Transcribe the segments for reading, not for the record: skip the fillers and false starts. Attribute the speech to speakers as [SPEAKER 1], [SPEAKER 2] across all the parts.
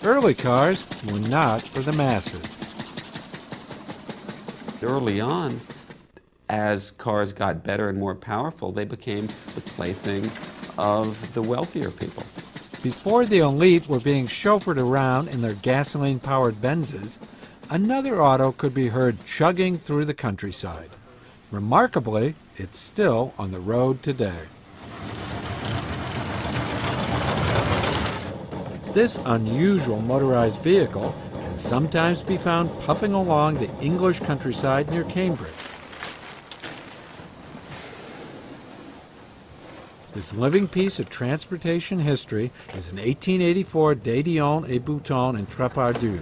[SPEAKER 1] Early cars were not for the masses.
[SPEAKER 2] Early on, as cars got better and more powerful, they became the plaything of the wealthier people.
[SPEAKER 1] Before the elite were being chauffeured around in their gasoline-powered Benzes, another auto could be heard chugging through the countryside. Remarkably, it's still on the road today. This unusual motorized vehicle can sometimes be found puffing along the English countryside near Cambridge. This living piece of transportation history is an 1884 De Dion et Bouton in Trapardou.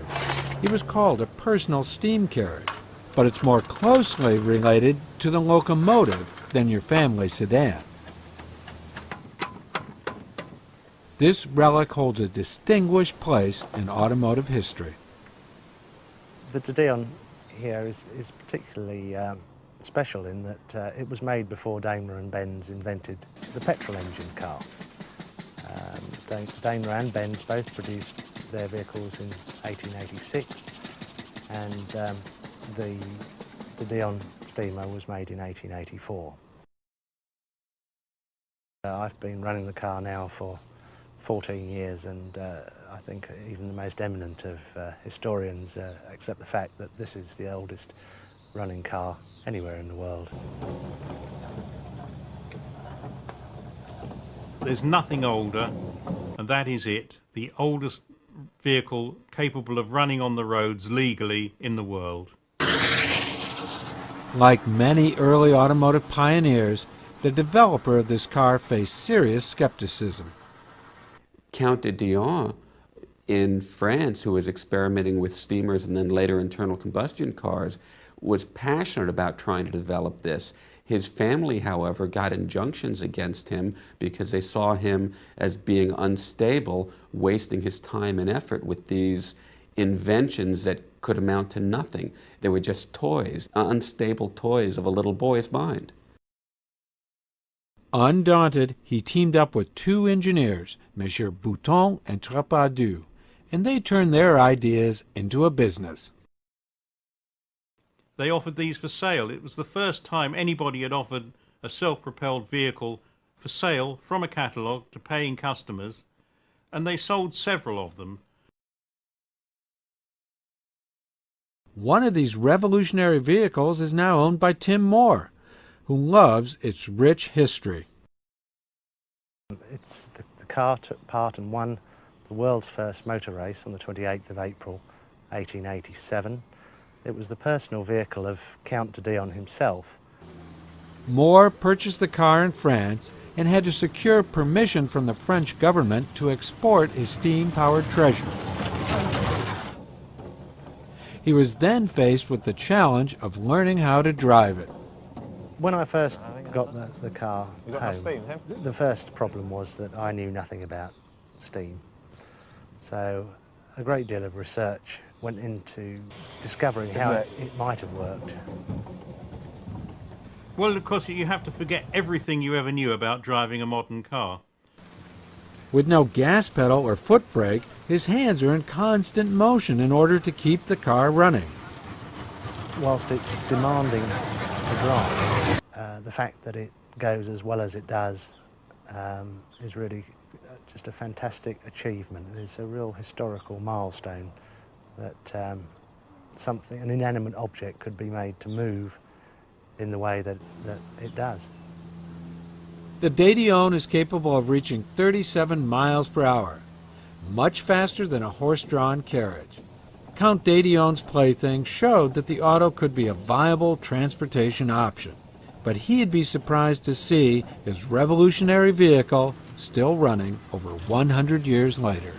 [SPEAKER 1] It was called a personal steam carriage, but it's more closely related to the locomotive than your family sedan. This relic holds a distinguished place in automotive history.
[SPEAKER 3] The De Dion here is particularly special in that it was made before Daimler and Benz invented the petrol engine car. Daimler and Benz both produced their vehicles in 1886, and the De Dion steamer was made in 1884. I've been running the car now for 14 years, and I think even the most eminent of historians accept the fact that this is the oldest running car anywhere in the world.
[SPEAKER 4] There's nothing older, and that is it, the oldest vehicle capable of running on the roads legally in the world.
[SPEAKER 1] Like many early automotive pioneers, the developer of this car faced serious skepticism.
[SPEAKER 2] Count de Dion in France, who was experimenting with steamers and then later internal combustion cars, was passionate about trying to develop this. His family, however, got injunctions against him because they saw him as being unstable, wasting his time and effort with these inventions that could amount to nothing. They were just toys, unstable toys of a little boy's mind.
[SPEAKER 1] Undaunted, he teamed up with two engineers, Messieurs Bouton and Trapardou, and they turned their ideas into a business.
[SPEAKER 4] They offered these for sale. It was the first time anybody had offered a self-propelled vehicle for sale from a catalogue to paying customers, and they sold several of them.
[SPEAKER 1] One of these revolutionary vehicles is now owned by Tim Moore, who loves its rich history.
[SPEAKER 3] The car took part and won the world's first motor race on the 28th of April 1887. It was the personal vehicle of Count de Dion himself.
[SPEAKER 1] Moore purchased the car in France and had to secure permission from the French government to export his steam-powered treasure. He was then faced with the challenge of learning how to drive it.
[SPEAKER 3] When I first got the car home, the first problem was that I knew nothing about steam. So a great deal of research went into discovering how it might have worked.
[SPEAKER 4] Well, of course, you have to forget everything you ever knew about driving a modern car.
[SPEAKER 1] With no gas pedal or foot brake, his hands are in constant motion in order to keep the car running.
[SPEAKER 3] Whilst it's demanding to drive, the fact that it goes as well as it does is really just a fantastic achievement. It's a real historical milestone that an inanimate object could be made to move in the way that it does.
[SPEAKER 1] The De Dion is capable of reaching 37 miles per hour, much faster than a horse-drawn carriage. Count de Dion's plaything showed that the auto could be a viable transportation option, but he'd be surprised to see his revolutionary vehicle still running over 100 years later.